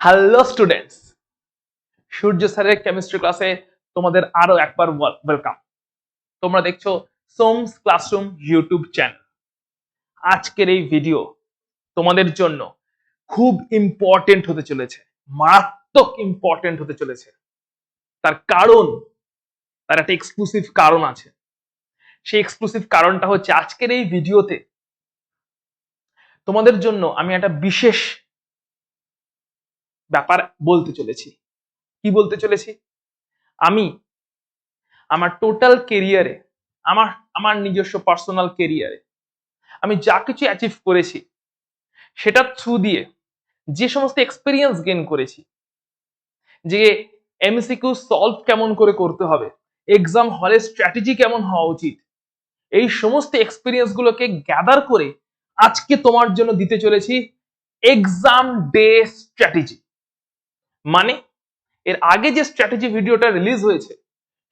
Hello students, সূর্য স্যারের chemistry ক্লাসে তোমাদের আরো একবার ওয়েলকাম। তোমরা দেখছো সোমস ক্লাসরুম ইউটিউব চ্যানেল। আজকের এই ভিডিও তোমাদের জন্য খুব ইম্পর্টেন্ট হতে চলেছে, মারাত্মক ইম্পর্টেন্ট হতে চলেছে। তার কারণ, তার একটা এক্সক্লুসিভ কারণ আছে। সেই এক্সক্লুসিভ কারণটা হচ্ছে আজকের এই ভিডিওতে তোমাদের জন্য আমি একটা বিশেষ ব্যাপার বলতে চলেছি। কি বলতে চলেছি? আমি আমার টোটাল কেরিয়ারে, আমার আমার নিজস্ব পার্সোনাল কেরিয়ারে আমি যা কিছু অ্যাচিভ করেছি সেটার থ্রু দিয়ে যে সমস্ত এক্সপিরিয়েন্স গেইন করেছি, যে এমসিকিউ সলভ কেমন করে করতে হবে, এক্সাম হলে স্ট্র্যাটেজি কেমন হওয়া উচিত, এই সমস্ত এক্সপিরিয়েন্স গুলোকে গ্যাদার করে আজকে তোমার জন্য দিতে চলেছি এক্সাম ডে স্ট্র্যাটেজি। মানে এর আগে যে স্ট্র্যাটেজি ভিডিওটা রিলিজ হয়েছে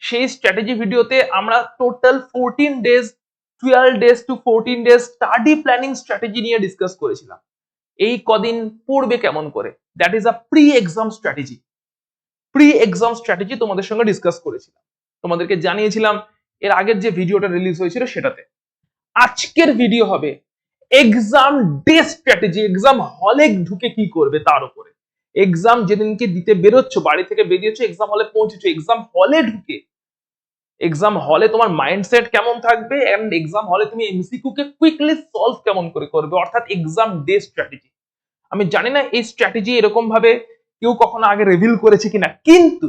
সেই স্ট্র্যাটেজি ভিডিওতে আমরা total 14 days, 12 days to 14 days study planning strategy নিয়ে ডিসকাস করেছিলাম। এই কদিন পড়বে কেমন করে, that is a pre exam strategy. Pre exam strategy তোমাদের সঙ্গে ডিসকাস করেছিলাম, তোমাদেরকে জানিয়েছিলাম এর আগের যে ভিডিওটা রিলিজ হয়েছিল সেটাতে। আজকের ভিডিও হবে এক্সাম ডে স্ট্র্যাটেজি, এক্সাম হলে ঢুকে কি করবে তার উপরে। এক্সাম যেদিনকে দিতে বেরোচ্ছ, বাড়ি থেকে বেরিয়েছো, এক্সাম হলে পৌঁছেছো, এক্সাম হলে ঢুকে এক্সাম হলে তোমার মাইন্ডসেট কেমন থাকবে এন্ড এক্সাম হলে তুমি এমসিকিউ কে কুইকলি সলভ কেমন করে করবে, অর্থাৎ এক্সাম ডে স্ট্র্যাটেজি। আমি জানি না এই স্ট্র্যাটেজি এরকম ভাবে কেউ কখনো আগে রিভিল করেছে কিনা, কিন্তু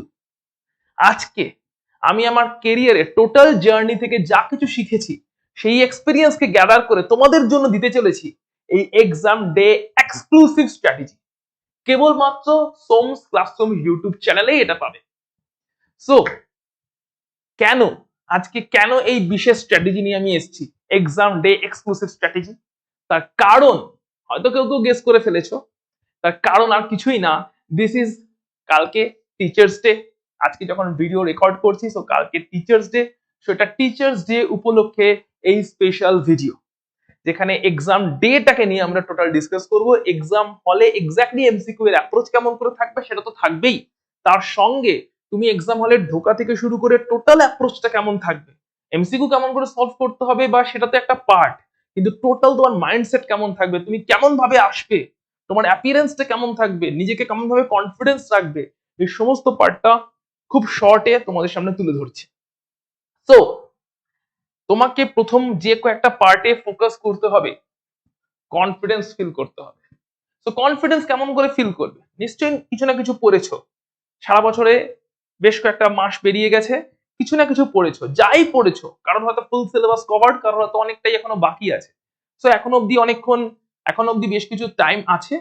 আজকে আমি আমার কেরিয়ারে টোটাল জার্নি থেকে যা কিছু শিখেছি সেই এক্সপিরিয়েন্সকে গ্যাদার করে তোমাদের জন্য দিতে চলেছি এই এক্সাম ডে এক্সক্লুসিভ স্ট্র্যাটেজি। কেবলমাত্র সোমস ক্লাসরুম ইউটিউব চ্যানেলেই এটা পাবে। সো কেন কেন এই বিশেষ স্ট্র্যাটেজি নিয়ে আমি এসেছি, এক্সাম ডে এক্সক্লুসিভ স্ট্র্যাটেজি? তার কারণ হয়তো কেউ কেউ গেস করে ফেলেছো। তার কারণ আর কিছুই না, দিস ইজ কালকে টিচার্স ডে। আজকে যখন ভিডিও রেকর্ড করছি, সো কালকে টিচার্স ডে। সো এটা টিচার্স ডে উপলক্ষে এই স্পেশাল ভিডিও, যেখানে এক্সাম ডেটাকে নিয়ে আমরা টোটাল ডিসকাস করব। এক্সাম হলে এক্স্যাক্টলি এমসিকিউ এর অ্যাপ্রোচ কেমন করে থাকবে সেটা তো থাকবেই, তার সঙ্গে তুমি এক্সাম হলে ঢোকা থেকে শুরু করে টোটাল অ্যাপ্রোচটা কেমন থাকবে, এমসিকিউ কেমন করে সলভ করতে হবে বা সেটা তো একটা পার্ট, কিন্তু টোটাল তোমার মাইন্ডসেট কেমন থাকবে, তুমি কেমন ভাবে আসবে, তোমার অ্যাপিয়ারেন্সটা কেমন থাকবে, নিজেকে কেমন ভাবে কনফিডেন্স রাখবে, এই সমস্ত পার্টটা খুব শর্টে তোমাদের সামনে তুলে ধরছি। সো তোমাকে প্রথম যে কয়েকটা পার্টে ফোকাস করতে হবে, কনফিডেন্স ফিল করতে হবে। তো কনফিডেন্স কেমন করে ফিল করবে? নিশ্চয়ই কিছু না কিছু পড়েছো, সারা বছরে বেশ কয়েকটা মাস বেরিয়ে গেছে, কিছু না কিছু পড়েছো। যাই পড়েছো, কারণ হয়তো ফুল সিলেবাস কভার্ড, কারণ হয়তো অনেকটাই এখনো বাকি আছে। সো এখনো অব্দি এখনো অব্দি বেশ কিছু টাইম আছে,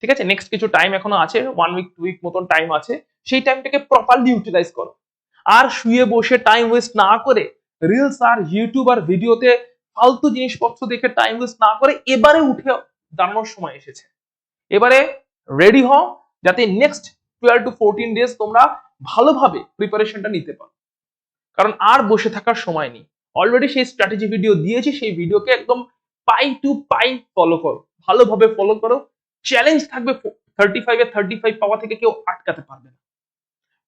ঠিক আছে? নেক্সট কিছু টাইম এখনো আছে, 1 উইক 2 উইক মতন টাইম আছে। সেই টাইমটাকে প্রপারলি ইউটিলাইজ করো। আর শুয়ে বসে টাইম ওয়েস্ট না করে, রিলস আর ইউটিউব আর ভিডিওতে ফালতু জিনিসপত্র দেখে টাইম ওয়েস্ট না করে এবারে উঠে দাঁড়ানোর সময় এসেছে। এবারে রেডি হও, যাতে নেক্সট 12 টু 14 ডেজ তোমরা ভালোভাবে প্রিপারেশনটা নিতে পারো। কারণ আর বসে থাকার সময় নেই। অলরেডি সেই স্ট্র্যাটেজি ভিডিও দিয়েছি, সেই ভিডিওকে একদম পাই টু পাই ফলো করো, ভালোভাবে ফলো করো। চ্যালেঞ্জ থাকবে 35 এ 35 পাওয়া থেকে কেউ আটকাতে পারবে না।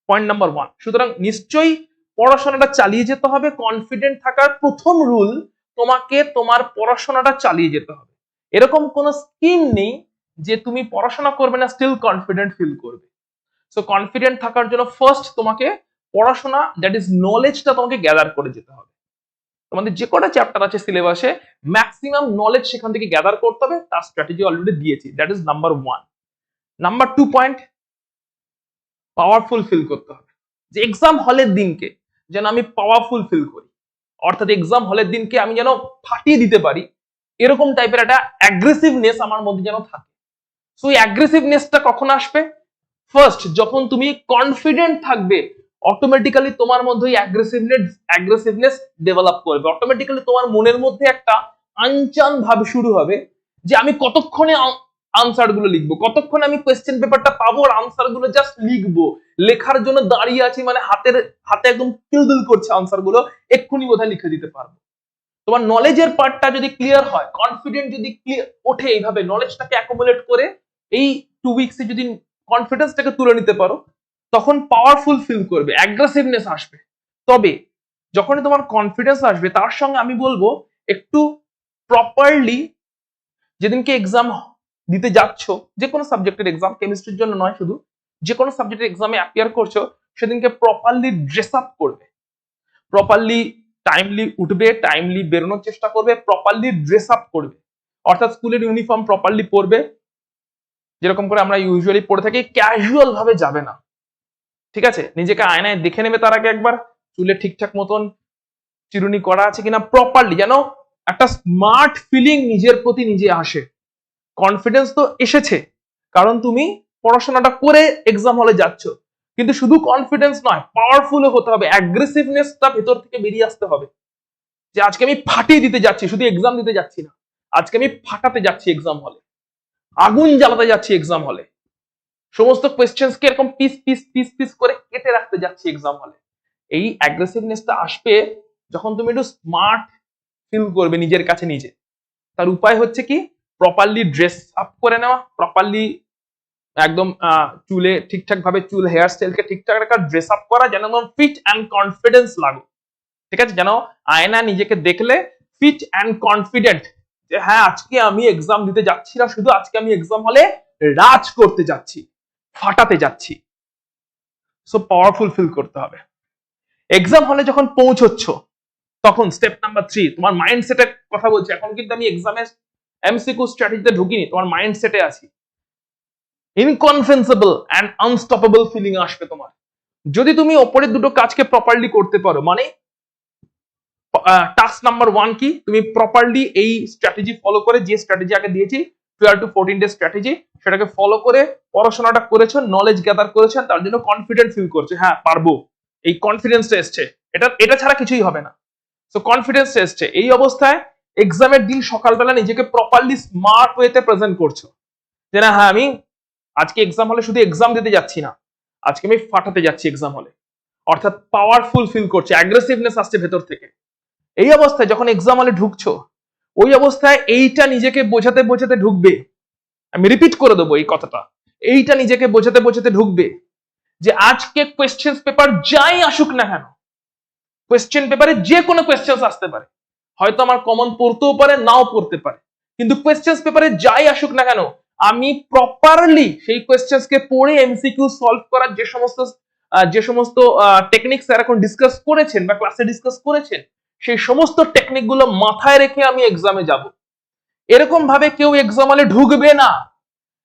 Point number 1। সুতরাং নিশ্চয়ই পড়াশোনাটা চালিয়ে যেতে হবে। কনফিডেন্ট থাকার প্রথম রুল, তোমাকে তোমার পড়াশোনাটা চালিয়ে যেতে হবে। এরকম কোনো স্কিম নেই যে তুমি পড়াশোনা করবে না স্টিল কনফিডেন্ট ফিল করবে। সো কনফিডেন্ট থাকার জন্য ফার্স্ট তোমাকে পড়াশোনা, দ্যাট ইজ নলেজটা তোমাকে গ্যাদার করে যেতে হবে। তোমাদের যে কটা চ্যাপ্টার আছে সিলেবাসে, ম্যাক্সিমাম নলেজ সেখান থেকে গ্যাদার করতে হবে। তার স্ট্র্যাটেজি অলরেডি দিয়েছি, that is number 1। Number 2 point, powerful feel করতে হবে। যে এক্সাম হলের দিনকে যেন আমি পাওয়ারফুল ফিল করি, অর্থাৎ এক্সাম হলের দিনকে আমি যেন ফাটিয়ে দিতে পারি, এরকম টাইপের একটা অ্যাগ্রেসিভনেস আমার মধ্যে যেন থাকে। সো এই অ্যাগ্রেসিভনেসটা কখন আসবে? ফার্স্ট যখন তুমি কনফিডেন্ট থাকবে, অটোমেটিক্যালি তোমার মধ্যে ওই অ্যাগ্রেসিভনেস ডেভেলপ করবে। অটোমেটিক্যালি তোমার মনের মধ্যে একটা আনচান ভাব শুরু হবে যে আমি কতক্ষণে আনসার গুলো লিখবো, কতক্ষণে আমি কোয়েশ্চেন পেপারটা পাবো আর আনসার গুলো জাস্ট লিখবো। লেখার জন্য দাঁড়িয়ে আছি, মানে হাতে একদম কিলবিল করছে আনসার গুলো, এক্ষুনি বোধহয় লিখে দিতে পারবো। তোমার নলেজের পার্টটা যদি ক্লিয়ার হয়, কনফিডেন্ট যদি ওঠে, এইভাবে নলেজটাকে অ্যাকুমুলেট করে এই 2 উইকসে যদি কনফিডেন্সটাকে তুলে নিতে পারো, তখন পাওয়ারফুল ফিল করবে, অ্যাগ্রেসিভনেস আসবে। তবে যখনই তোমার কনফিডেন্স আসবে, তার সঙ্গে আমি বলবো একটু প্রপারলি যেদিনকে এক্সাম দিতে যাচ্ছ, যে কোনো সাবজেক্টের এক্সাম, কেমিস্ট্রির জন্য নয়, শুধু যে কোনো সাবজেক্টের এক্সামে অ্যাপিয়ার করছো, সেদিনকে প্রপারলি ড্রেস আপ করবে, প্রপারলি টাইমলি উঠবে, টাইমলি বেরোনোর চেষ্টা করবে, প্রপারলি ড্রেস আপ করবে। অর্থাৎ স্কুলের ইউনিফর্ম প্রপারলি পরবে, যেরকম করে আমরা ইউজুয়ালি পড়ে থাকি, ক্যাজুয়াল ভাবে যাবে না। ঠিক আছে, নিজেকে আয়নায় দেখে নেবে তার আগে একবার, চুলে ঠিকঠাক মতন চিরুনি করা আছে কিনা, প্রপারলি যেন একটা স্মার্ট ফিলিং নিজের প্রতি নিজে আসে। কনফিডেন্স তো এসেছে কারণ তুমি পড়াশোনাটা করে এক্সাম হলে যাচ্ছ, কিন্তু শুধু কনফিডেন্স নয়, পাওয়ারফুল হতে হবে, অ্যাগ্রেসিভনেসটা ভেতর থেকে বেরিয়ে আসতে হবে, যে আজকে আমি ফাটিয়ে দিতে যাচ্ছি, শুধু এক্সাম দিতে যাচ্ছি না, আজকে আমি ফাটাতে যাচ্ছি এক্সাম হলে, আগুন জ্বালাতে যাচ্ছি এক্সাম হলে, সমস্ত কোয়েশ্চেন্সকে এরকম পিস পিস পিস পিস করে কেটে রাখতে যাচ্ছি এক্সাম হলে। এই অ্যাগ্রেসিভনেসটা আসবে যখন তুমি একটু স্মার্ট ফিল করবে নিজের কাছে নিজে। তার উপায় হচ্ছে কি, প্রপারলি ড্রেস আপ করে নেওয়া, প্রপারলি একদম চুলে ঠিকঠাক ভাবে চুল হেয়ার স্টাইলকে ঠিকঠাক রাখা, ড্রেস আপ করা, যেন ফিট অ্যান্ড কনফিডেন্স লাগো। ঠিক আছে, যেন আয়না নিজেকে দেখলে ফিট অ্যান্ড কনফিডেন্ট, যে হ্যাঁ আজকে আমি এক্সাম দিতে যাচ্ছি না, শুধু আজকে আমি এক্সাম হলে রাজ করতে যাচ্ছি, ফাটাতে যাচ্ছি। সো পাওয়ারফুল ফিল করতে হবে। এক্সাম হলে যখন পৌঁছচ্ছ, তখন স্টেপ নাম্বার 3, তোমার মাইন্ডসেটের কথা বলছি এখন, কিন্তু আমি এক্সামের এমসিকিউ স্ট্র্যাটেজিতে ঢুকিনি, তোমার মাইন্ডসেটে আছি। ইনকনফেন্সেবল অ্যান্ড আনস্টপেবল ফিলিং আসবে তোমার যদি তুমি ওপরের দুটো কাজকে প্রপারলি করতে পারো। মানে টাস্ক নাম্বার 1 কি, তুমি প্রপারলি এই স্ট্র্যাটেজি ফলো করে, যে স্ট্র্যাটেজি আগে দিয়েছি 12 to 14 ডে স্ট্র্যাটেজি, সেটাকে ফলো করে পড়াশোনাটা করেছো, নলেজ গ্যাদার করেছেন, তার জন্য কনফিডেন্ট ফিল করছো, হ্যাঁ পারবো, এই কনফিডেন্সটা এসছে, এটা ছাড়া কিছুই হবে না। সো কনফিডেন্স এসছে, এই অবস্থায় এক্সামের দিন সকালবেলা নিজেকে প্রপারলি স্মার্ট ওয়েতে প্রেজেন্ট করছো, যে না হ্যাঁ আমি আজকে এক্সাম হলে শুধু এক্সাম দিতে যাচ্ছি না, আজকে আমি ফাটাতে যাচ্ছি এক্সাম হলে। অর্থাৎ পাওয়ারফুল ফিল করছে, অ্যাগ্রেসিভনেস আসছে ভেতর থেকে। এই অবস্থায় যখন এক্সাম হলে ঢুকছো, ওই অবস্থায় এইটা নিজেকে বোঝাতে বোঝাতে ঢুকবে, আমি রিপিট করে দেবো এই কথাটা, এইটা নিজেকে বোঝাতে বোঝাতে ঢুকবে যে আজকে কোয়েশ্চেন পেপার যাই আসুক না কেন, কোয়েশ্চেন পেপারে যে কোনো কোয়েশ্চেন আসতে পারে, হয়তো আমার কমন পড়তেও পারে, নাও পড়তে পারে, কিন্তু কোয়েশ্চেন পেপারে যাই আসুক না কেন, আমি প্রপারলি সেই কোয়েশ্চেন্সকে পড়ে এমসিকিউ সলভ করার যে সমস্ত টেকনিক স্যার এখন ডিসকাস করেছেন বা ক্লাসে ডিসকাস করেছেন, সেই সমস্ত টেকনিক গুলো মাথায় রেখে আমি এক্সামে যাব। এরকম ভাবে কেউ এক্সাম হলে ঢুকবে না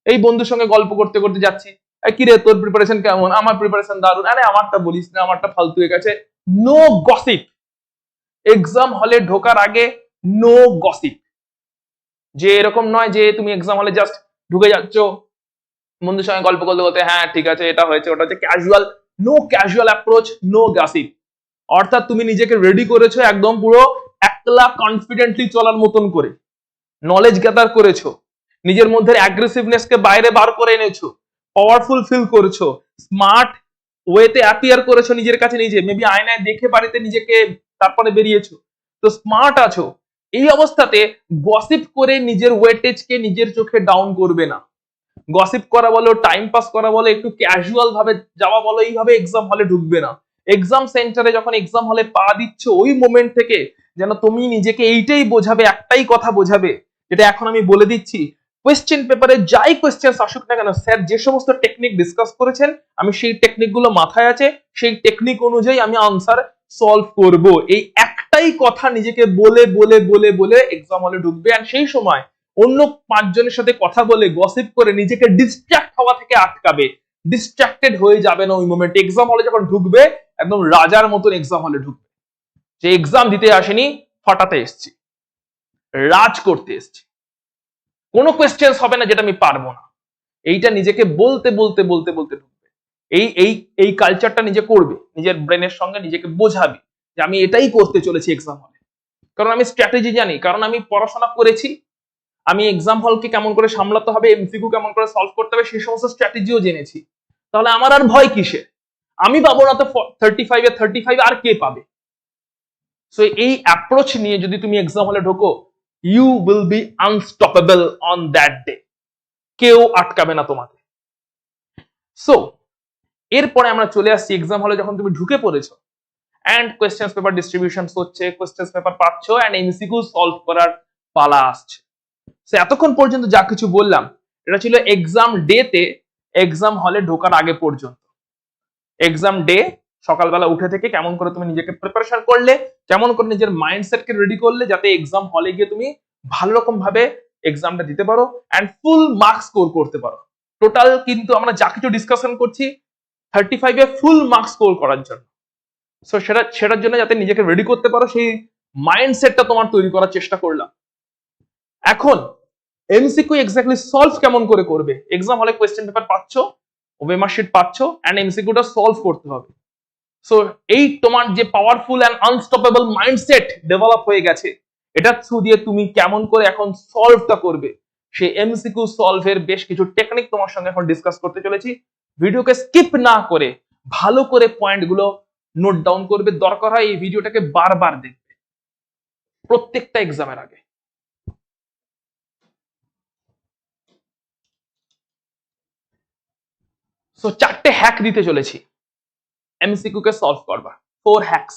এই বন্ধুর সঙ্গে গল্প করতে করতে যাচ্ছি, কি রে তোর প্রিপারেশন কেমন, আমার প্রিপারেশন দারুণ, আরে আমারটা বলিস না, আমারটা ফালতু হয়ে গেছে। নো গসিপ, এক্সাম হলে ঢোকার আগে নো গসিপ। যে এরকম নয় যে তুমি এক্সাম হলে জাস্ট ঢুকে যাচ্ছ, বন্ধুর সঙ্গে গল্প করতে বলতে, হ্যাঁ ঠিক আছে এটা হয়েছে ওটা হচ্ছে, casual, no casual approach, no gossip. অর্থাৎ তুমি নিজেকে রেডি করেছো একদম পুরো একলা কনফিডেন্টলি চলার মতন করে, নলেজ গ্যাদার করেছো, নিজের মধ্যে অ্যাগ্রেসিভনেসকে বাইরে বার করে এনেছো, পাওয়ারফুল ফিল করেছো, স্মার্ট ওয়েতে অ্যাপিয়ার করেছো নিজের কাছে নিজে, মেবি আয়নায় দেখে বাড়িতে নিজেকে তারপরে বেরিয়েছো, তো স্মার্ট আছো। এই অবস্থাতে গসিপ করে নিজের ওয়েটেজকে নিজের চোখে ডাউন করবে না। গসিপ করা বলো, টাইম পাস করা বলো, একটু ক্যাজুয়াল ভাবে যাওয়া বলো, এইভাবে এক্সাম হলে ঢুকবে না। এক্সাম সেন্টারে যখন এক্সাম হলে পা দিচ্ছ, ওই মোমেন্ট থেকে যেন তুমি নিজেকে এইটাই বোঝাবে, একটাই কথা বোঝাবে, যেটা এখন আমি বলে দিচ্ছি, কোয়েশ্চেন পেপারে যাই কোয়েশ্চেন আসুক না কেন, স্যার যে সমস্ত টেকনিক ডিসকাস করেছেন, আমি সেই টেকনিক গুলো মাথায় আছে, সেই টেকনিক অনুযায়ী আমি আনসার সলভ করব। এই একটাই কথা নিজেকে বলে বলে বলে বলে এক্সাম হলে ঢুকবে। আর সেই সময় অন্য 5 জনের সাথে কথা বলে গসিপ করে নিজেকে ডিস্ট্রাক্ট হওয়া থেকে আটকাবে, ডিস্ট্রাক্টেড হয়ে যাবে না ওই মোমেন্টে। এক্সাম হলে যখন ঢুকবে, একদম রাজার মতন এক্সাম হলে ঢুকবে, যে এক্সাম দিতে আসেনি, ফাটাতে এসেছি, রাজ করতে এসেছি, কোনো কোয়েশ্চেন হবে না যেটা আমি পারবো না। এইটা নিজেকে বলতে বলতে বলতে বলতে ঢুকবে। এই এই এই কালচারটা নিজে করবে, নিজের ব্রেনের সঙ্গে নিজেকে বোঝাবে যে আমি এটাই করতে চলেছি এক্সাম হলে, কারণ আমি স্ট্র্যাটেজি জানি, কারণ আমি পড়াশোনা করেছি, আমি এক্সাম হলকে কেমন করে সামলাতে হবে, এমসিকিউ কেমন করে সলভ করতে হবে, সেই সমস্ত স্ট্র্যাটেজিও জেনেছি। তাহলে আমার আর ভয় কিসের? আমি পাবো না তো 35 এ 35, আর কে পাবে? সো এই অ্যাপ্রোচ নিয়ে যদি তুমি এক্সাম হলে ঢোকো, you will be unstoppable on that day. কেউ আটকাবে না তোমাকে। সো এরপরে আমরা চলে আসছি এক্সাম হলে যখন তুমি ঢুকে পড়েছো এন্ড কোয়েশ্চেন পেপার ডিস্ট্রিবিউশন হচ্ছে, কোয়েশ্চেন পেপার পাচ্ছ এন্ড এমসিকিউ সলভ করার পালা আসছে। সো এতক্ষণ পর্যন্ত যা কিছু বললাম এটা ছিল এক্সাম ডে তে এক্সাম হলে ঢোকার আগে পর্যন্ত। এক্সাম ডে সকালবেলা উঠে থেকে কেমন করে তুমি নিজেকে প্রিপারেশন করলে, কেমন করে নিজের মাইন্ডসেটকে রেডি করলে যাতে এক্সাম হলে গিয়ে তুমি ভালো রকম ভাবে এক্সামটা দিতে পারো এন্ড ফুল মার্কস স্কোর করতে পারো। টোটাল কিন্তু আমরা যা কিছু ডিসকাশন করছি 35 এ ফুল মার্কস স্কোর করার জন্য। সো সেটার জন্য যাতে নিজেকে রেডি করতে পারো সেই মাইন্ডসেটটা তোমার তৈরি করার চেষ্টা করলাম। এখন এমসিকিউ এক্স্যাক্টলি সলভ কেমন করে করবে? এক্সাম হলে কোয়েশ্চেন পেপার পাচ্ছ, ওএমআর শিট পাচ্ছ এন্ড এমসিকিউটা সলভ করতে হবে। সো এই তোমার যে powerful and unstoppable mindset develop হয়ে গেছে, এটা থ্রু দিয়ে তুমি কেমন করে এখন সলভটা করবে সেই এমসিকিউ সলভের বেশ কিছু টেকনিক তোমার সঙ্গে এখন ডিসকাস করতে চলেছি। ভিডিওকে স্কিপ না করে ভালো করে পয়েন্টগুলো নোট ডাউন করবে, দরকার হয় এই ভিডিওটাকে বারবার দেখবে প্রত্যেকটা এক্সামের আগে। সো 4টে হ্যাক দিতে চলেছি এমসিকিউ কে সলভ করবা। 4 হ্যাকস,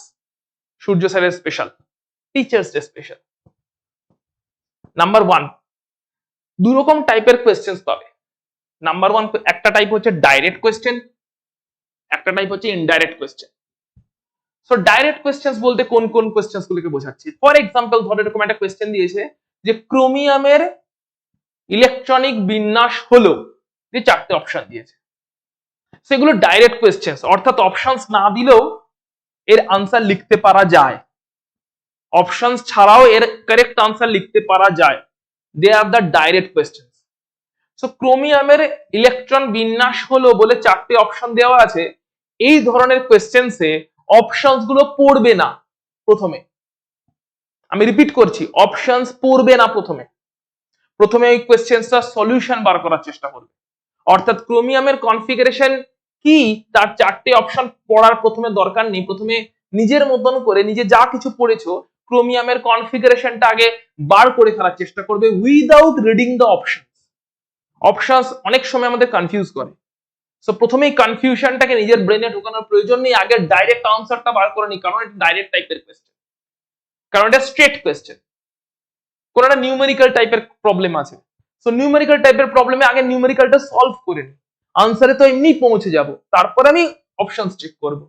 সূর্য স্যারের special, teachers day special. Number 1, দু রকম টাইপের কোয়েশ্চেন্স পাবে। নাম্বার 1, একটা টাইপ হচ্ছে ডাইরেক্ট কোয়েশ্চেন, একটা টাইপ হচ্ছে indirect question. So direct questions বলতে কোন কোন কোয়েশ্চেন্স গুলোকে বোঝাচ্ছি? ফর এক্সাম্পল ধরো এরকম একটা কোয়েশ্চেন দিয়েছে যে ক্রোমিয়ামের ইলেকট্রনিক বিন্যাস হলো, যে 4টে অপশন দিয়েছে। সেগুলো ডাইরেক্ট কোয়েশ্চেন্স, অর্থাৎ অপশনস না দিলেও এর আনসার লিখতে পারা যায়, অপশনস ছাড়াও এর কারেক্ট আনসার লিখতে পারা যায়। They are the direct questions. So ক্রোমিয়ামের ইলেকট্রন বিন্যাস হলো বলে 4টে অপশন দেওয়া আছে, এই ধরনের কোয়েশ্চেন্সে অপশনস গুলো পড়বে না প্রথমে। আমি রিপিট করছি, অপশনস পড়বে না প্রথমে। প্রথমে এই কোয়েশ্চেন্সটা সলিউশন বার করার চেষ্টা করবে, অর্থাৎ ক্রোমিয়ামের কনফিগারেশন কি তার 4টে অপশন পড়ার প্রথমে দরকার নেই। প্রথমে নিজের মতন করে নিজে যা কিছু পড়েছো ক্রোমিয়ামের কনফিগারেশনটা আগে বার করে ফেলার চেষ্টা করবে without reading the options. Options অনেক সময় আমাদের কনফিউজ করে। সো প্রথমেই কনফিউশনটাকে নিজের ব্রেনে ঢোকানোর প্রয়োজন নেই, আগে ডাইরেক্ট আনসারটা বার করে নি, কারণ এটা ডাইরেক্ট টাইপের কোয়েশ্চেন, কারণ এটা স্ট্রেট কোয়েশ্চেন। কোন একটা নিউমেরিক্যাল টাইপের প্রবলেম আছে, সো নিউমেরিক্যাল টাইপের প্রবলেমে আগে নিউমেরিক্যালটা সলভ করে নি, আনসারে তো এমনি পৌঁছে যাব, তারপর আমি অপশনস চেক করব।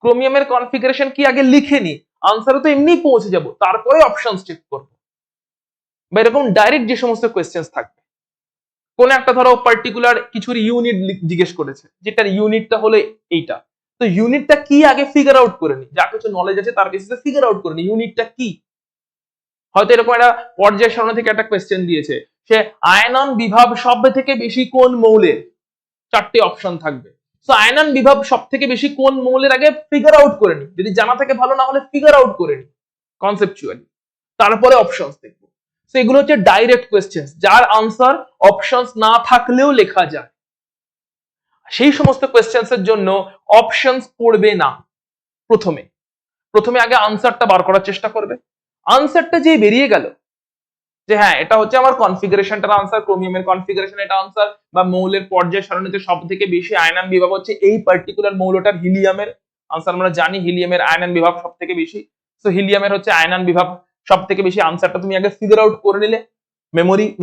ক্রোমিয়ামের কনফিগারেশন কি আগে লিখে নি, আনসারে তো এমনি পৌঁছে যাব, তারপরে অপশনস চেক করব। বা এরকম ডাইরেক্ট যে সমস্ত কোয়েশ্চেন্স থাকবে, কোন একটা ধরো পার্টিকুলার কিছুর ইউনিট জিজ্ঞেস করেছে, যেটার ইউনিটটা হলো এইটা, তো ইউনিটটা কি আগে ফিগার আউট করে নি, যা কিছু নলেজ আছে তার বেসিসে ফিগার আউট করে নি ইউনিটটা কি। হয়তো এরকম একটা পর্যায় সারণী থেকে একটা কোয়েশ্চেন দিয়েছে, সে আয়নন বিভব সব থেকে বেশি কোন মৌলের, 4টে অপশন থাকবে। সো আয়নন বিভব সব থেকে বেশি কোন মৌলের আগে ফিগার আউট করে নি, যদি জানা থাকে ভালো, না হলে ফিগার আউট করে নি কনসেপচুয়ালি, তারপরে অপশনস দেখবো। সো এগুলো হচ্ছে ডাইরেক্ট কোয়েশ্চেন, যার আনসার অপশনস না থাকলেও লেখা যায়। সেই সমস্ত কোয়েশ্চেন্স এর জন্য অপশনস পড়বে না প্রথমে, প্রথমে আগে আনসারটা বার করার চেষ্টা করবে। আনসারটা যে বেরিয়ে গেল যে হ্যাঁ এটা হচ্ছে আমার কনফিগারেশনটার আনসার, ক্রোমিয়ামের কনফিগারেশন এটা আনসার, বা মৌলের পর্যায় সারণীতে সব থেকে বেশি আয়নন বিভব হচ্ছে এই পার্টিকুলার মৌলটার, হিলিয়ামের আনসার আমরা জানি, হিলিয়ামের আয়নন বিভব সব থেকে বেশি। সো হিলিয়ামের হচ্ছে আয়নন বিভব সব থেকে বেশি, আনসারটা তুমি আগে ফিগার আউট করে নিলে,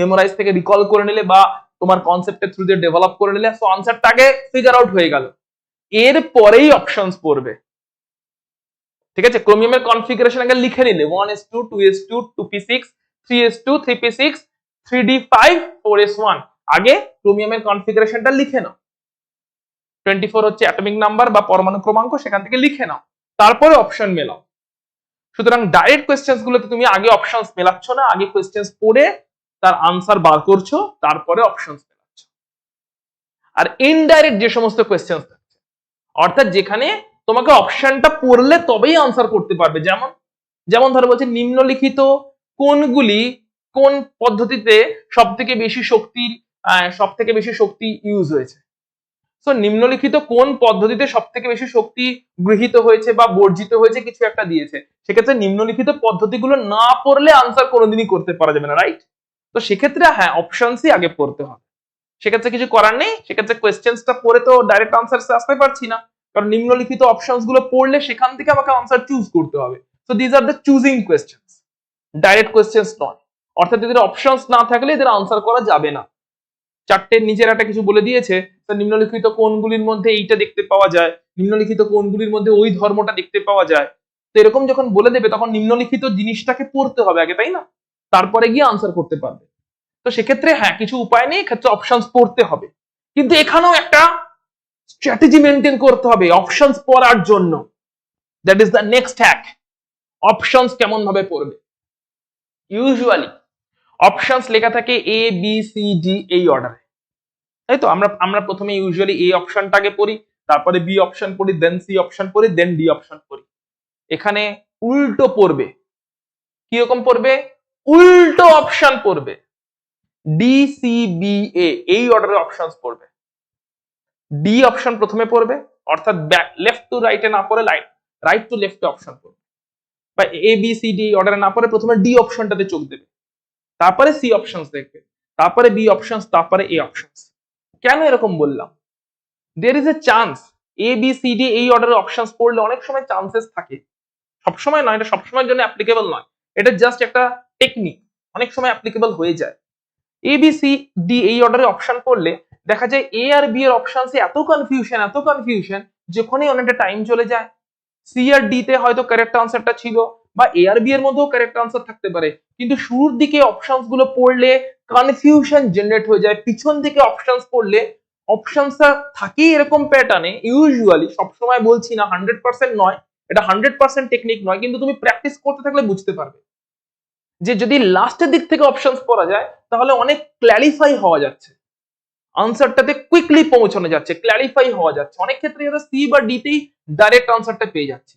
মেমোরাইজ থেকে রিকল করে নিলে, বা তোমার কনসেপ্টের থ্রু দিয়ে ডেভেলপ করে নিলে। সো আনসারটা আগে ফিগার আউট হয়ে গেল, এরপরেই অপশনস পড়বে। ঠিক আছে, ক্রোমিয়ামের কনফিগারেশন আগে লিখে নিলে 1s2 2s2 2p6 3s2 3p6 3d5 4s1, আগে ক্রোমিয়ামের কনফিগারেশনটা লিখে নাও। 24 হচ্ছে অ্যাটমিক নাম্বার বা পরমাণু ক্রমাঙ্ক, সেখান থেকে লিখে নাও, তারপরে অপশন মেলাও। সুতরাং ডাইরেক্ট কোয়েশ্চেন্স গুলোতে তুমি আগে অপশনস মেলাচ্ছ না, আগে কোয়েশ্চেন্স পড়ে তার আনসার বার করছো, তারপরে অপশনস মেলাচ্ছ। আর ইনডাইরেক্ট যে সমস্ত কোয়েশ্চেন্স থাকছে, অর্থাৎ যেখানে তোমাকে অপশনটা পড়লে তবেই আনসার করতে পারবে, যেমন যেমন ধরো বলছে নিম্নলিখিত কোনগুলি কোন পদ্ধতিতে সব থেকে বেশি শক্তি ইউজ হয়েছে। সো নিম্নলিখিত কোন পদ্ধতিতে সব থেকে বেশি শক্তি গৃহীত হয়েছে বা বর্জিত হয়েছে কিছু একটা দিয়েছে, সেক্ষেত্রে নিম্নলিখিত পদ্ধতিগুলো না পড়লে আনসার কোনোদিনই করতে পারা যাবে না, রাইট? তো সেক্ষেত্রে হ্যাঁ অপশনসই আগে পড়তে হবে। সেক্ষেত্রে কিছু করার নেই, সেক্ষেত্রে কোয়েশ্চেন্সটা পড়ে তো ডাইরেক্ট আনসার আসতে পারছি না, কারণ নিম্নলিখিত অপশনস গুলো পড়লে সেখান থেকে আমাকে আনসার চুজ করতে হবে। So these are the choosing questions, direct questions নয়। অর্থাৎ এদের অপশনস না থাকলে এদের আনসার করা যাবে না। চারটের নিচের একটা কিছু বলে দিয়েছে, নিম্নলিখিত কোণগুলির মধ্যে এইটা দেখতে পাওয়া যায়, নিম্নলিখিত কোণগুলির মধ্যে ওই ধর্মটা দেখতে পাওয়া যায়। তো এরকম যখন বলে দেবে তখন নিম্নলিখিত জিনিসটাকে পড়তে হবে আগে, তাই না? তারপরে গিয়ে আনসার করতে পারবে। তো সেক্ষেত্রে হ্যাঁ, কিছু উপায় নেই, ক্ষেত্রে অপশনস পড়তে হবে, কিন্তু এখানেও একটা স্ট্র্যাটেজি মেনটেন করতে হবে অপশনস পড়ার জন্য। That is the next hack. Options কেমন ভাবে পড়বে? ইউজুয়ালি অপশনস লেখা থাকে এ বি সি ডি এই অর্ডারে, তাই তো? আমরা প্রথমে ইউজুয়ালি এ অপশনটাকে পড়ি, তারপরে বি অপশন পড়ি, দেন সি অপশন পড়ি, দেন ডি অপশন পড়ি। এখানে উল্টো পড়বে। কিরকম পড়বে? উল্টো অপশন পড়বে। ডি সি বি এ এই অর্ডারে অপশনস পড়বে। ডি অপশন প্রথমে পড়বে, অর্থাৎ লেফট টু রাইটে না পড়ে রাইট টু লেফটে অপশন পড়বে, বা এ বি সি ডি অর্ডারে না পড়ে প্রথমে ডি অপশনটাতে চোখ দেবে, তারপরে সি অপশনস দেখবে, তারপরে বি অপশনস, তারপরে এ অপশনস। কেন এরকম বললাম? There is a chance A B C D এই অর্ডারে অপশনস পড়লে অনেক সময় চান্সেস থাকে, সবসময় নয়, এটা সবসময়ের জন্য অ্যাপ্লিকেবল নয়, এটা জাস্ট একটা টেকনিক, অনেক সময় অ্যাপ্লিকেবল হয়ে যায়। এ বি সি ডি এই অর্ডারে অপশন পড়লে দেখা যায় এ আর বি এর অপশনসে এত কনফিউশন যেখানে অনেকটা টাইম চলে যায়। সি আর ডি তে হয়তো কারেক্ট আনসারটা ছিল, বা এ আর বি এর মধ্যেও কারেক্ট আনসার থাকতে পারে, কিন্তু শুরুর দিকে অপশনস গুলো পড়লে কনফিউশন জেনারেট হয়ে যায়। পিছন দিকে অপশনস পড়লে অপশনসটা থাকেই এরকম প্যাটার্নে, ইউজুয়ালি, সবসময় বলছি না, 100% নয়, এটা 100% টেকনিক নয়, কিন্তু তুমি প্র্যাকটিস করতে থাকলে বুঝতে পারবে যে যদি লাস্টের দিক থেকে অপশনস পড়া যায় তাহলে অনেক ক্ল্যারিফাই হওয়া যাচ্ছে, আনসারটাতে কুইকলি পৌঁছানো যাচ্ছে, ক্ল্যারিফাই হওয়া যাচ্ছে। অনেক ক্ষেত্রে যেটা সি বা ডি তেই ডাইরেক্ট আনসারটা পেয়ে যাচ্ছে।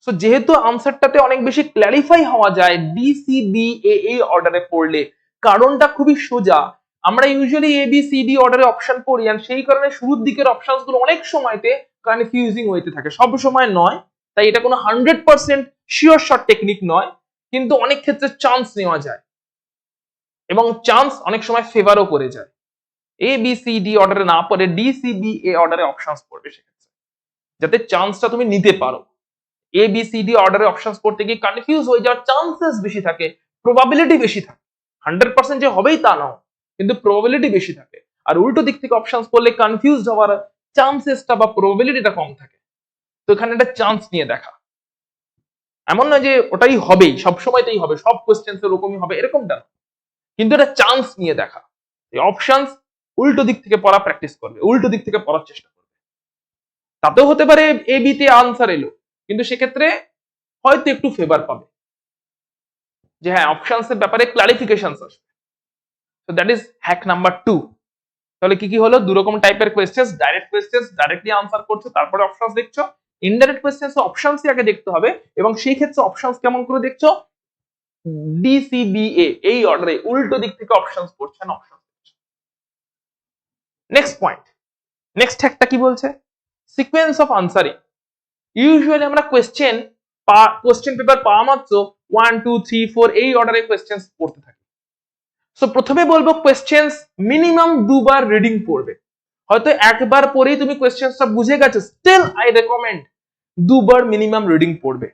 সো যেহেতু আনসারটাতে অনেক বেশি ক্ল্যারিফাই হওয়া যায় ডি সি বি এ এই অর্ডারে পড়লে, কারণটা খুবই সোজা। আমরা usually A B C D অর্ডারে অপশন পড়ি, আর সেই কারণে শুরুর দিকের অপশনস গুলো অনেক সময়তে কনফিউজিং হইতে থাকে, সব সময় নয়, তাই এটা কোনো 100% শিওর শট টেকনিক নয়, কিন্তু অনেক ক্ষেত্রে চান্স নেওয়া যায়, এবং চান্স অনেক সময় ফেভারও করে যায়। এ বি সি ডি অর্ডারে না পড়ে ডি সি বি এ অর্ডারে অপশনস পড়বে সেক্ষেত্রে, যাতে চান্সটা তুমি নিতে পারো। এ বি সি ডি অর্ডারে অপশনস পড়তে গিয়ে কনফিউজ হয়ে যাওয়ার চান্সেস বেশি থাকে, প্রবাবিলিটি বেশি থাকে। 100% যে হবেই তা নয়, কিন্তু প্রবাবিলিটি বেশি থাকে। আর উল্টো দিক থেকে অপশনস পড়লে কনফিউজ হওয়ার চান্সেসটা বা প্রবাবিলিটিটা কম থাকে। তো এখানে একটা চান্স নিয়ে দেখা, এমন নয় যে ওটাই হবেই, সবসময় তাই হবে, সব কোয়েশ্চেন্স এরকমই হবে, এরকমটা না, কিন্তু এটা চান্স নিয়ে দেখা। এই অপশনস উল্টো দিক থেকে পড়া প্র্যাকটিস করবে, উল্টো দিক থেকে পড়ার চেষ্টা করবে। তাতেও হতে পারে এ বি তে আনসার এলো, কিন্তু সেক্ষেত্রে হয়তো একটু ফেভার পাবে, যে হ্যাঁ অপশনস এর ব্যাপারে ক্লারিফিকেশন আসবে। So that is hack number 2। তাহলে কি কি হলো? দু রকম টাইপের questions, direct questions directly answer করছো, তারপরে অপশনস দেখছো। ইনডাইরেক্ট কোয়েশ্চেন্স অপশনসই আগে দেখতে হবে, এবং সেই ক্ষেত্রে অপশনস কেমন করে দেখছো? ডি সি বি এ এই অর্ডারে উল্টো দিক থেকে অপশনস পড়ছে না, অপশন। নেক্সট পয়েন্ট, নেক্সট হ্যাকটা কি বলছে? Sequence of answering. ইউজুয়ালি আমরা কোয়েশ্চেন পেপার পাওয়া মাত্র 1 2 3 4 এই অর্ডারে কোয়েশ্চেন্স পড়তে থাকি। সো প্রথমে বলবো কোয়েশ্চেন্স মিনিমাম দুবার রিডিং পড়বে। হয়তো একবার পরেই তুমি কোয়েশ্চেন্সটা বুঝে গেছো, স্টিল আই রেকমেন্ড দুবার মিনিমাম রিডিং পড়বে।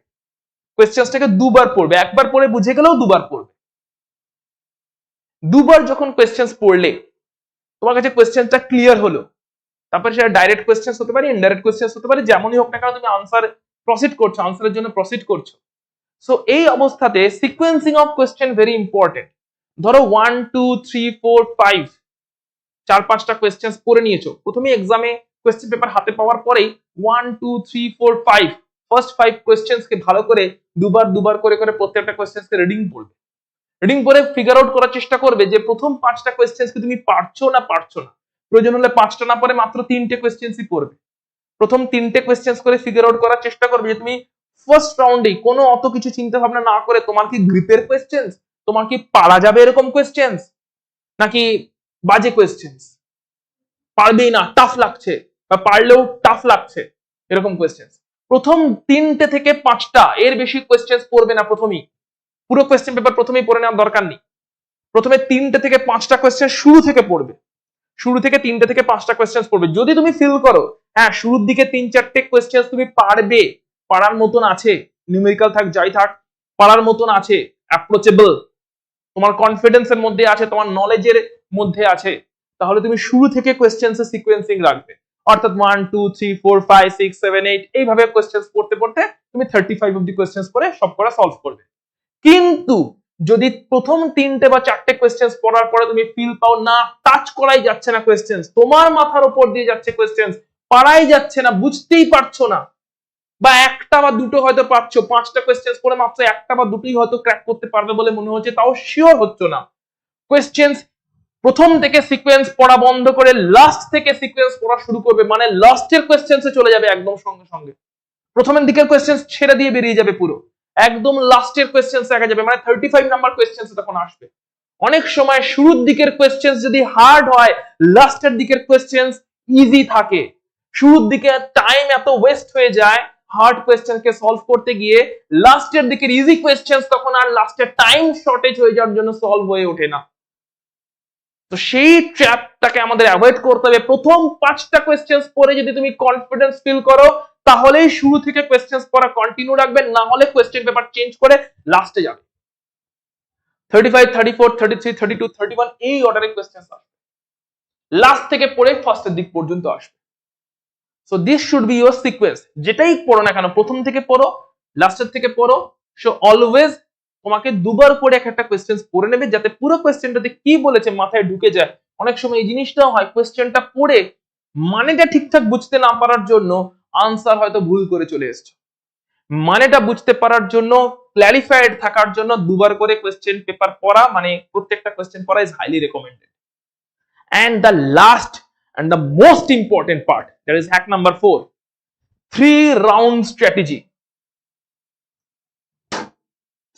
কোয়েশ্চেন্সটাকে দুবার পড়বে, একবার পড়ে বুঝে গেলেও দুবার পড়বে। দুবার যখন কোয়েশ্চেন্স পড়লে তোমার কাছে কোয়েশ্চেনটা ক্লিয়ার হলো, তারপরে সেটা ডাইরেক্ট কোয়েশ্চেন্স হতে পারে, ইনডাইরেক্ট কোয়েশ্চেন্স হতে পারে, যেমনই হোক না কেন তুমি আনসার প্রসিড করছো, আনসারের জন্য প্রসিড করছো। সো এই অবস্থাতে sequencing of question very important. ধরো 1 2 3 4 5 4-5টা কোয়েশ্চেন্স পড়ে নিয়েছো, প্রথমে এক্সামে কোয়েশ্চেন পেপার হাতে পাওয়ার পরেই 1 2 3 4 5 ফার্স্ট 5 কোয়েশ্চেন্সকে ভালো করে দুবার করে প্রত্যেকটা কোয়েশ্চেন্সকে রিডিং পড়বে। রিডিং পড়ে ফিগার আউট করার চেষ্টা করবে যে প্রথম 5টা কোয়েশ্চেন্সকে তুমি পারছো না। প্রয়োজন হলে 5টা না পড়ে মাত্র 3টে কোয়েশ্চেন্সই পড়বে। প্রথম 3টে কোয়েশ্চেন্স করে ফিগার আউট করার চেষ্টা করবে যে তুমি ফার্স্ট রাউন্ডে কোনো অত কিছু চিন্তা ভাবনা না করে তোমার কি গ্রিপের কোয়েশ্চেন্স, তোমার কি পারা যাবে এরকম কোয়েশ্চেন্স, নাকি বাজে কোয়েশ্চেন্স, পারবেই না, টাফ লাগছে, বা পারলেও টাফ লাগছে, এরকম কোয়েশ্চেন্স। প্রথম 3টে থেকে 5টা, এর বেশি কোয়েশ্চেন্স পড়বে না প্রথমেই। পুরো কোয়েশ্চেন পেপার প্রথমেই পড়ে নেওয়ার দরকার নেই। প্রথমে 3টে থেকে 5টা কোয়েশ্চেন শুরু থেকে পড়বে, শুরু থেকে 3টে থেকে 5টা কোয়েশ্চেন্স পড়বে। যদি তুমি ফিল করো হ্যাঁ শুরুর দিকে 3-4টে কোয়েশ্চেন্স তুমি পারবে, পারার মতন আছে, নিউমেরিক্যাল থাক যাই থাক পারার মতন আছে, অ্যাপ্রোচেবল, তোমার কনফিডেন্সের মধ্যে আছে, তোমার নলেজের মধ্যে আছে, তাহলে তুমি শুরু থেকে কোয়েশ্চেন্সের সিকোয়েন্সিং রাখবে। অর্থাৎ 1 2 3 4 5 6 7 8 এইভাবে কোয়েশ্চেন্স পড়তে পড়তে তুমি 35 অবধি কোয়েশ্চেন্স পড়ে সব করা সলভ করবে। কিন্তু যদি প্রথম 3টে বা 4টে কোয়েশ্চেন্স পড়ার পরে তুমি ফিল পাও না টাচ করাই যাচ্ছে না কোয়েশ্চেন্স, তোমার মাথার উপর দিয়ে যাচ্ছে কোয়েশ্চেন্স, পারাই যাচ্ছে না, বুঝতেই পারছো না, বা একটা বা দুটো হয়তো পারছো, 5টা কোয়েশ্চেন্স পড়ে মাত্র একটা বা দুটোই হয়তো ক্র্যাক করতে পারবে বলে মনে হচ্ছে, তাও শিওর হচ্ছ না, কোয়েশ্চেন্স প্রথম থেকে সিকোয়েন্স পড়া বন্ধ করে লাস্ট থেকে সিকোয়েন্স পড়া শুরু করবে, মানে লাস্টের কোয়েশ্চেন্সে চলে যাবে একদম সঙ্গে সঙ্গে। প্রথমের দিকের কোয়েশ্চেন্স ছেড়ে দিয়ে বেরিয়ে যাবে পুরো, একদম লাস্টের কোয়েশ্চেন্স দেখা যাবে, মানে 35 নাম্বার কোয়েশ্চেন্স তখন আসবে। অনেক সময় শুরুর দিকের কোয়েশ্চেন্স যদি হার্ড হয়, লাস্টের দিকের কোয়েশ্চেন্স ইজি থাকে। শুরুর দিকে টাইম এত ওয়েস্ট হয়ে যায় হার্ড কোয়েশ্চেনকে সলভ করতে গিয়ে, লাস্টের দিকের ইজি কোয়েশ্চেন্স তখন আর লাস্টের টাইম শর্টেজ হয়ে যাওয়ার জন্য সলভ হয়ে ওঠে না। তো সেই ট্র্যাপটাকে আমাদের অ্যাভয়েড করতে হবে। প্রথম 5টা কোয়েশ্চেন্স পড়ে যদি তুমি কনফিডেন্স ফিল করো তাহলেই শুরু থেকে কোয়েশ্চেন্স পড়া কন্টিনিউ রাখবেন, না হলে কোয়েশ্চেন পেপার চেঞ্জ করে লাস্টে যাবে। 35 34 33 32 31 এই অর্ডারে কোয়েশ্চেন্স আসবে, লাস্ট থেকে পড়ে ফার্স্টের দিক পর্যন্ত আসবে। So this should be your sequence. যেটাই পড়ো না কেন প্রথম থেকে পড়ো, লাস্টের থেকে পড়ো। সো অলওয়েজ তোমাকে দুবার করে একটা কোয়েশ্চেন্স পড়ে নেবে যাতে পুরো কোয়েশ্চেনটাতে কি বলেছে মাথায় ঢুকে যায়। অনেক সময় এই জিনিসটাও হয়, কোয়েশ্চেনটা পড়ে মানেটা ঠিকঠাক বুঝতে না পারার জন্য আনসার হয়তো ভুল করে চলে এসছো। মানেটা বুঝতে পারার জন্য, ক্ল্যারিফাইড থাকার জন্য দুবার করে কোয়েশ্চেন পেপার পড়া, মানে প্রত্যেকটা কোয়েশ্চেন পড়া is highly recommended. And the last and the most important part, that is hack number 4, 3-round strategy.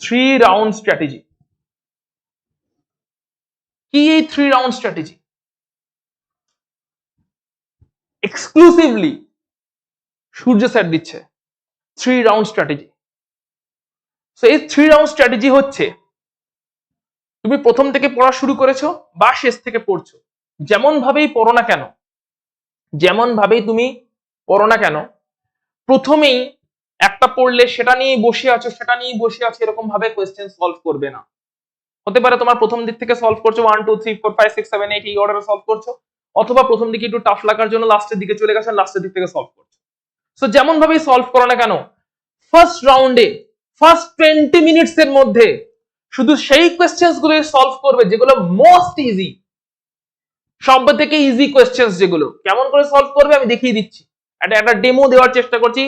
3-round strategy. কি এই 3-round strategy? এক্সক্লুসিভলি সূর্য স্যার দিচ্ছে 3-round strategy. সো এই 3-round strategy হচ্ছে, তুমি প্রথম থেকে পড়া শুরু করেছো বা শেষ থেকে পড়ছো, যেমন ভাবেই পড়ো না কেন, যেমন ভাবেই তুমি পড়ো না কেন, প্রথমেই একটা পড়লে সেটা নিয়ে বসে আছো, সেটা নিয়ে বসে আছো, এরকম ভাবে কোয়েশ্চেন সলভ করবে না। হতে পারে তোমার প্রথম দিক থেকে সলভ করছো 1 2 3 4 5 6 7 8 এই অর্ডারে সলভ করছো, অথবা প্রথম দিকে একটু টাফ লাগার জন্য লাস্টের দিকে চলে গেছো, লাস্টের দিক থেকে সলভ করছো। সো যেমন ভাবেই সলভ করো না কেন, ফার্স্ট রাউন্ডে ফার্স্ট 20 মিনিটস এর মধ্যে শুধু সেই কোয়েশ্চেন্স গুলো সলভ করবে যেগুলো মোস্ট ইজি, সব থেকে ইজি কোয়েশ্চেন্স যেগুলো। কেমন করে সলভ করবে আমি দেখিয়ে দিচ্ছি, একটা ডেমো দেওয়ার চেষ্টা করছি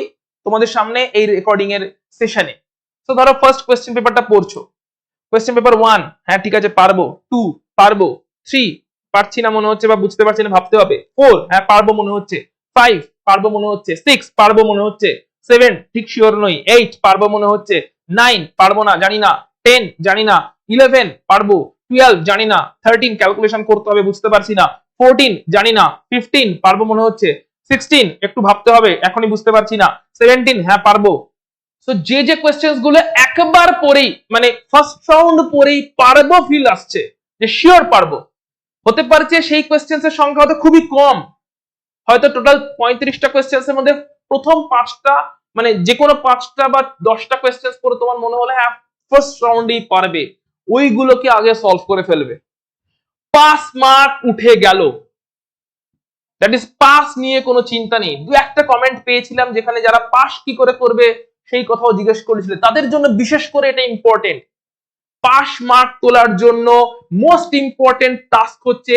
তোমাদের সামনে এই রেকর্ডিং এর সেশনে। তো ধরো ফার্স্ট কোয়েশ্চেন পেপারটা পড়ছো, কোয়েশ্চেন পেপার 1 হ্যাঁ ঠিক আছে পারবো, 2 পারবো, 3 পারছি না মনে হচ্ছে বা বুঝতে পারছি না ভাবতে হবে, 4 হ্যাঁ পারবো মনে হচ্ছে, 5 পারবো মনে হচ্ছে, 6 পারবো মনে হচ্ছে, 7 ঠিক শিওর নই, 8 পারবো মনে হচ্ছে, 9 পারবো না জানি না, 10 জানি না, 11 পারবো, 12 জানি না, 13 ক্যালকুলেশন করতে হবে বুঝতে পারছি না, 14 জানি না, 15 পারবো মনে হচ্ছে, 16 একটু ভাবতে হবে এখনই বুঝতে পারছি না, 17 হ্যাঁ পারবো। সো যে যে কোয়েশ্চেন্স গুলো একবার পড়েই মানে ফার্স্ট রাউন্ড পড়েই পারবো ফিল আসছে, যে শিওর পারবো, হতে পারছে সেই কোয়েশ্চেন্স এর সংখ্যা হয়তো খুবই কম, হয়তো টোটাল 35টা কোয়েশ্চেন্স এর মধ্যে প্রথম 5টা মানে যে কোনো 5টা বা 10টা কোয়েশ্চেন্স পড়ে তোমার মনে হলো হ্যাঁ ফার্স্ট রাউন্ডেই পারবে, ওইগুলোকে আগে সলভ করে ফেলবে, পাস মার্ক উঠে গেল। দ্যাট ইজ পাস নিয়ে কোনো চিন্তা নেই। দু একটা কমেন্ট পেয়েছিলাম যেখানে যারা পাস কি করে করবে সেই কথাও জিজ্ঞেস করেছিল, তাদের জন্য বিশেষ করে এটা ইম্পর্টেন্ট। পাস মার্ক তোলার জন্য মোস্ট ইম্পর্টেন্ট টাস্ক হচ্ছে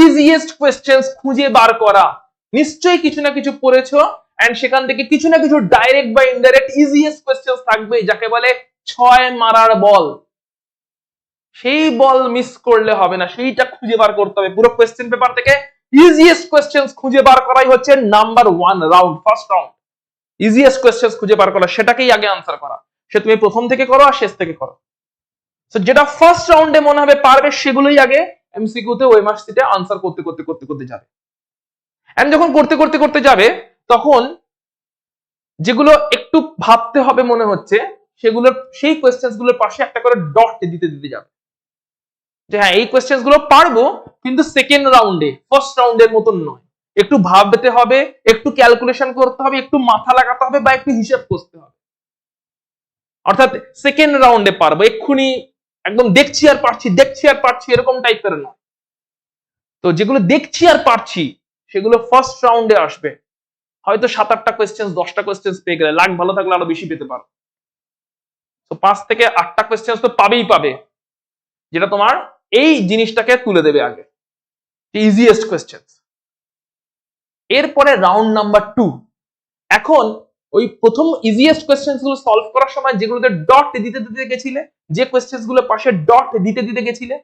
ইজিয়েস্ট কোয়েশ্চেন্স খুঁজে বার করা। নিশ্চয়ই কিছু না কিছু পড়েছো এন্ড সেখান থেকে কিছু না কিছু ডাইরেক্ট বা ইনডাইরেক্ট ইজিয়েস্ট কোয়েশ্চেন্স থাকবে, যাকে বলে 6 মারার বল। সেই বল মিস করলে হবে না, সেইটা খুঁজে বার করতে হবে। পুরো কোয়েশ্চেন পেপার থেকে ইজিয়েস্ট কোয়েশ্চেন্স খুঁজে বার করাই হচ্ছে number 1 round, first round. Easiest questions খুঁজে বার করা, সেটাকেই আগে আনসার করা, সে তুমি প্রথম থেকে করো আর শেষ থেকে করো। সো যেটা ফার্স্ট রাউন্ডে মনে হবে পারবে সেগুলোই আগে এমসিকিউ তে ওএমআর শিটে আনসার করতে করতে করতে করতে যাবে। এন্ড যখন করতে করতে করতে যাবে তখন যেগুলো একটু ভাবতে হবে মনে হচ্ছে সেগুলো সেই কোয়েশ্চেন্স গুলোর পাশে একটা করে ডট দিতে দিতে যাবে। যে হ্যাঁ এই কোয়েশ্চেন গুলো পারবো, কিন্তু সেকেন্ড রাউন্ডে, ফার্স্ট রাউন্ডের মতন নয়। একটু ভাবতে হবে, একটু ক্যালকুলেশন করতে হবে, একটু মাথা লাগাতে হবে, বা একটু হিসাব করতে হবে। অর্থাৎ সেকেন্ড রাউন্ডে পারবো, এক্ষুনি একদম দেখছি আর পারছি এরকম টাইপের নয়। তো যেগুলো দেখছি আর পারছি সেগুলো ফার্স্ট রাউন্ডে আসবে। হয়তো 7-8টা কোয়েশ্চেন, 10টা কোয়েশ্চেন পেয়ে গেলে, লাখ ভালো থাকলে আরো বেশি পেতে পারো। তো 5 থেকে 8টা কোয়েশ্চেন তো পাবে, যেটা তোমার এই জিনিসটাকে তুলে দেবে আগে, ইজিয়েস্ট কোয়েশ্চেন। এরপরে রাউন্ড নাম্বার 2। এখন ওই প্রথম ইজিয়েস্ট কোয়েশ্চেন গুলো সলভ করার সময় যেগুলোতে ডট দিতে গেছিলে, যে কোয়েশ্চেন গুলো পাশে ডট দিতে গেছিলে,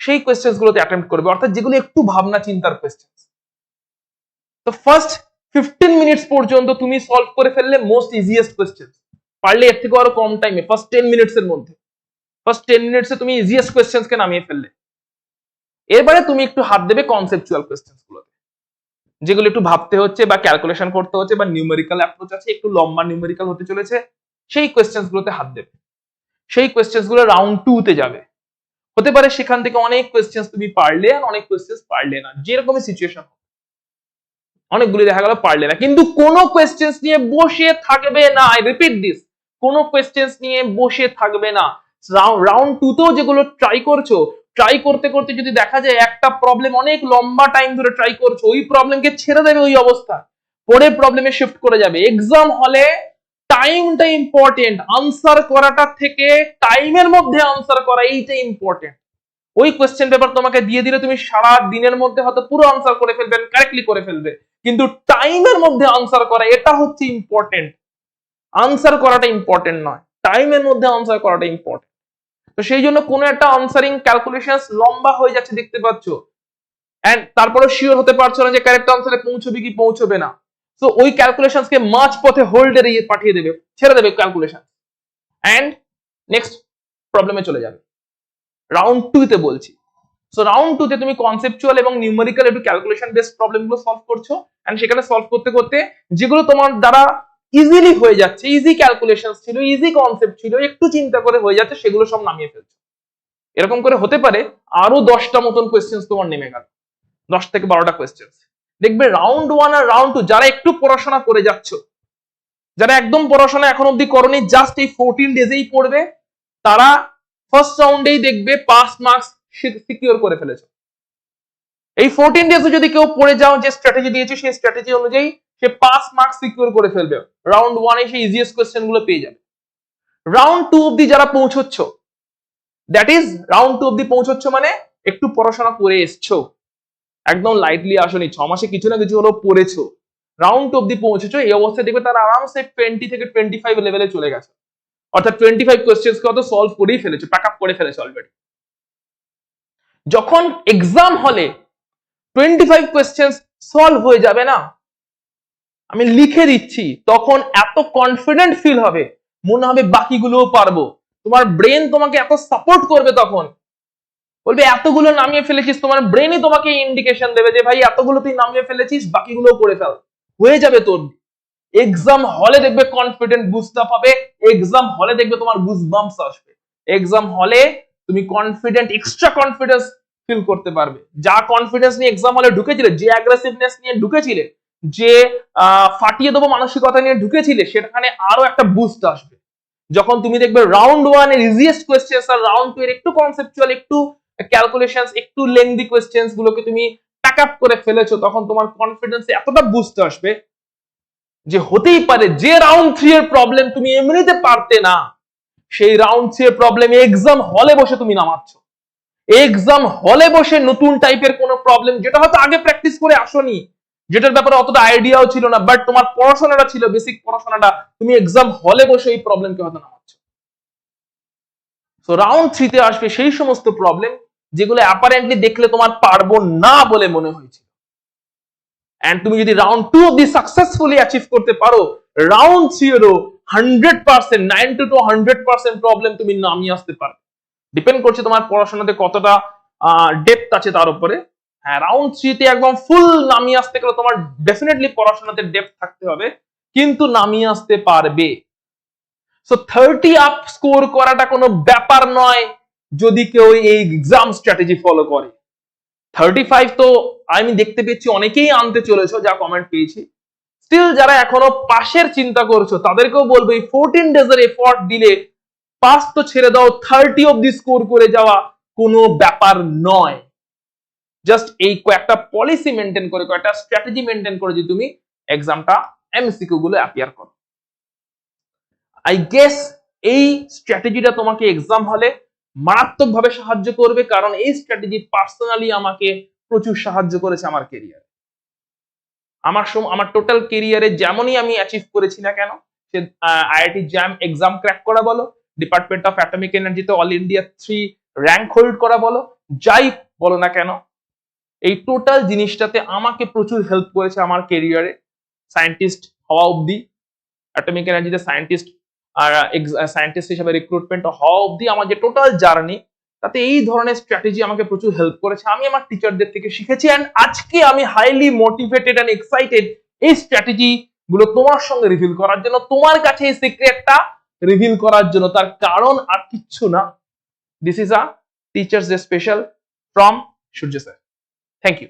সেই কোয়েশ্চেন গুলোতে অ্যাটেম্প্ট করবে, অর্থাৎ যেগুলো একটু ভাবনা চিন্তার কোয়েশ্চেন। তো ফার্স্ট 15 মিনিটস পর্যন্ত তুমি সলভ করে ফেললে মোস্ট ইজিয়েস্ট কোয়েশ্চেন, পারলে এর থেকে আরো কম টাইমে, ফার্স্ট 10 মিনিটস এর মধ্যে, ফার্স্ট 10 মিনিটসে তুমি ইজিয়েস্ট কোয়েশ্চেন কে নামিয়ে ফেললে। এরপরে তুমি একটু হাত দেবে কনসেপচুয়াল কোয়েশ্চেন গুলোতে, যেগুলো একটু ভাবতে হচ্ছে বা ক্যালকুলেশন করতে হচ্ছে বা নিউমেরিক্যাল অ্যাপ্রোচ আছে, একটু লম্বা নিউমেরিক্যাল হতে চলেছে, সেই কোয়েশ্চেন গুলোতে হাত দেবে। সেই কোয়েশ্চেন গুলো রাউন্ড 2 তে যাবে। হতে পারে সেখান থেকে অনেক কোয়েশ্চেন তুমি পারলে আর অনেক কোয়েশ্চেন পারলে না, যেরকমই সিচুয়েশন, অনেকগুলি দেখা গেল পারলে না, কিন্তু কোনো কোয়েশ্চেন নিয়ে বসে থাকবে না। আই রিপিট দিস, কোনো কোয়েশ্চেন নিয়ে বসে থাকবে না। রাউন্ড 2 তেও যেগুলো ট্রাই করছো, ট্রাই করতে করতে যদি দেখা যায় একটা প্রবলেম অনেক লম্বা টাইম ধরে ট্রাই করছো, ওই প্রবলেমকে ছেড়ে দেবে ওই অবস্থা, পরে প্রবলেমে শিফট করে যাবে। এক্সাম হলে টাইমটা ইম্পর্টেন্ট, আনসার করাটা থেকে টাইমের মধ্যে আনসার করা, এইটা ইম্পর্টেন্ট। ওই কোয়েশ্চেন পেপার তোমাকে দিয়ে দিলে তুমি সারা দিনের মধ্যে হয়তো পুরো আনসার করে ফেলবে, কারেক্টলি করে ফেলবে, কিন্তু টাইমের মধ্যে আনসার করা এটা হচ্ছে ইম্পর্টেন্ট। আনসার করাটা ইম্পর্টেন্ট নয়, টাইমের মধ্যে আনসার করাটা ইম্পর্টেন্ট। তো সেই জন্য কোনো একটা আনসারিং ক্যালকুলেশন লম্বা হয়ে যাচ্ছে দেখতে পাচ্ছ, এন্ড তারপরে শিওর হতে পারছো না যে কারেক্ট আনসারে পৌঁছবে কি পৌঁছবে না। তো ওই ক্যালকুলেশনকে মাঝ পথে হোল্ডে পাঠিয়ে দেবে, ছেড়ে দেবে ক্যালকুলেশন, এন্ড নেক্সট প্রবলেমে চলে যাবে। রাউন্ড 2 তে বলছি। সো রাউন্ড 2 তে তুমি কনসেপচুয়াল এবং নিউমেরিক্যাল একটু ক্যালকুলেশন বেসড প্রবলেমগুলো সলভ করছো, এন্ড সেখানে সলভ করতে করতে যেগুলো তোমার দ্বারা ইজিলি হয়ে যাচ্ছে, ইজি ক্যালকুলেশন ছিল, ইজি কনসেপ্ট ছিল, একটু চিন্তা করে হয়ে যাচ্ছে, সেগুলো সব নামিয়ে ফেলছো। এরকম করে হতে পারে আরো 10টা মতন কোয়েশ্চেন তোমার নেমে গেল, 10 থেকে 12টা কোয়েশ্চেন। দেখবে রাউন্ড 1 আর রাউন্ড 2 যারা একটু পড়াশোনা করে যাচ্ছ, যারা একদম পড়াশোনা এখন অব্দি করনি, জাস্ট এই 14 ডেজেই পড়বে, তারা ফার্স্ট রাউন্ডেই দেখবে পাস মার্কস সিকিউর করে ফেলেছে। এই 14 ডেজে যদি কেউ পড়ে যাও, যে স্ট্র্যাটেজি দিয়েছে সেই স্ট্র্যাটেজি অনুযায়ী সে পাস মার্কস সিকিউর করে ফেলবে। রাউন্ড 1 এ সে ইজিয়েস্ট কোশ্চেন গুলো পেয়ে যাবে। রাউন্ড 2 অবধি যারা পৌঁছচ্ছ, দ্যাট ইজ রাউন্ড 2 অবধি পৌঁছচ্ছ মানে একটু পড়াশোনা করে এসছো, একদম লাইটলি আসনি, 6 মাসে কিছু না কিছু হলো পড়েছো, রাউন্ড 2 অবধি পৌঁছেছো, এই অবস্থায় দেখবে তারা আরামসে 20 থেকে 25 লেভেলে চলে গেছে। অর্থাৎ 25 কোয়েশ্চেন্স কে হয়তো সলভ করেই ফেলেছো, প্যাক আপ করে ফেলেছো অলরেডি। যখন এক্সাম হলে 25 কোয়েশ্চেন্স সলভ হয়ে যাবে না, আমি লিখে দিচ্ছি, তখন এত কনফিডেন্ট ফিল হবে, মনে হবে বাকিগুলোও পারবো। তোমার ব্রেন তোমাকে এত সাপোর্ট করবে, তখন বলবে এতগুলো নামিয়ে ফেলেছিস, তোমার ব্রেনই তোমাকে ইন্ডিকেশন দেবে যে ভাই এতগুলো তুই নামিয়ে ফেলেছিস, বাকিগুলো করে ফেল, হয়ে যাবে তোর। এক্সাম হলে দেখবে কনফিডেন্ট বুস্ট আপ হবে, এক্সাম হলে দেখবে তোমার গুজবাম্পস আসবে, এক্সাম হলে তুমি কনফিডেন্ট, এক্সট্রা কনফিডেন্স ফিল করতে পারবে। যা কনফিডেন্স নিয়ে এক্সাম হলে ঢুকেছিলে, যে অ্যাগ্রেসিভনেস নিয়ে ঢুকেছিলে, যে ফাটিয়ে দেবো মানসিকতা নিয়ে ঢুকেছিলে, সেখানে আরো একটা বুস্ট আসবে যখন তুমি দেখবে রাউন্ড 1 এর ইজিয়েস্ট কোয়েশ্চেন্স আর রাউন্ড 2 এর একটু কনসেপচুয়াল, একটু ক্যালকুলেশনস, একটু লেংদি কোয়েশ্চেন্স গুলোকে তুমি প্যাক আপ করে ফেলেছো। তখন তোমার কনফিডেন্সে এতটা বুস্ট আসবে যে হতেই পারে যে রাউন্ড 3 এর প্রবলেম তুমি এমনিতে পারতে না, সেই রাউন্ড 3 এর প্রবলেম এক্সাম হলে বসে তুমি নামাচ্ছ। এক্সাম হলে বসে নতুন টাইপের কোন প্রবলেম, যেটা হয়তো আগে প্র্যাকটিস করে আসোনি, যেটার ব্যাপারে অতটা আইডিয়াও ছিল না, বাট তোমার পড়াশোনাটা ছিল, বেসিক পড়াশোনাটা, তুমি এক্সাম হলে বসে এই প্রবলেমকে হয়তো নামাচ্ছ। সো রাউন্ড 3 তে আসবে সেই সমস্ত প্রবলেম যেগুলো অ্যাপারেন্টলি দেখলে তোমার পারবো না বলে মনে হয়েছে, এন্ড তুমি যদি রাউন্ড 2 অবধি সাকসেসফুলি অ্যাচিভ করতে পারো, রাউন্ড 3 এরও 100%, 90 to 100% প্রবলেম তুমি নামিয়ে আসতে পারো। ডিপেন্ড করছে তোমার পড়াশোনাতে কতটা ডেপথ আছে তার উপরে। হ্যাঁ, রাউন্ড 3 তে একদম ফুল নামিয়ে আসতে গেলে তোমার ডেফিনেটলি পড়াশোনাতে ডেপথ থাকতে হবে, কিন্তু নামিয়ে আসতে পারবে। সো 30 আপ স্কোর করাটা কোনো ব্যাপার নয়, যদি কেউ এই এক্সাম স্ট্র্যাটেজি ফলো করে। 35 তো আমি দেখতে পেয়েছি অনেকেই আনতে চলেছো, যা কমেন্ট পেয়েছি। স্টিল যারা এখনো পাশের চিন্তা করছো তাদেরকেও বলবো এই 14 ডেজের এফর্ট দিলে পাস তো ছেড়ে দাও, 30 অব্দি স্কোর করে যাওয়া কোনো ব্যাপার নয়। জাস্ট এই কয়েকটা পলিসি মেনটেন করে, কয়েকটা স্ট্র্যাটেজি মেনটেন করে যদি তুমি এক্সামটা এমসিকিউ গুলো অ্যাপিয়ার করো, আই গেস এই স্ট্র্যাটেজিটা তোমাকে এক্সাম হলে মারাত্মকভাবে সাহায্য করবে, কারণ এই স্ট্র্যাটেজি পার্সোনালি আমাকে প্রচুর সাহায্য করেছে আমার কেরিয়ার। আমার টোটাল কেরিয়ারে যেমনই আমি অ্যাচিভ করেছি না কেন, সে আইআইটি জ্যাম এক্সাম ক্র্যাক করা বলো, ডিপার্টমেন্ট অফ অ্যাটমিক এনার্জিতে অল ইন্ডিয়া 3 র্যাঙ্ক হোল্ড করা বলো, যাই বলো না কেন, এই টোটাল জিনিসটাতে আমাকে প্রচুর হেল্প করেছে আমার কেরিয়ারে। সায়েন্টিস্ট হওয়া অবধি, অ্যাটমিক এনার্জিতে সায়েন্টিস্ট আর সায়েন্টিস্ট হিসেবে রিক্রুটমেন্ট হওয়া অবধি আমার যে টোটাল জার্নি, তাতে এই ধরনের স্ট্র্যাটেজি আমাকে প্রচুর হেল্প করেছে। আমি আমার টিচারদের থেকে শিখেছি, এন্ড আজকে আমি হাইলি মোটিভেটেড এন্ড এক্সাইটেড এই স্ট্র্যাটেজি গুলো তোমার সঙ্গে রিভিল করার জন্য, তোমার কাছে এই সিক্রেটটা রিভিল করার জন্য। তার কারণ আর কিচ্ছু না, this is a teacher's day special from Surya sir. Thank you.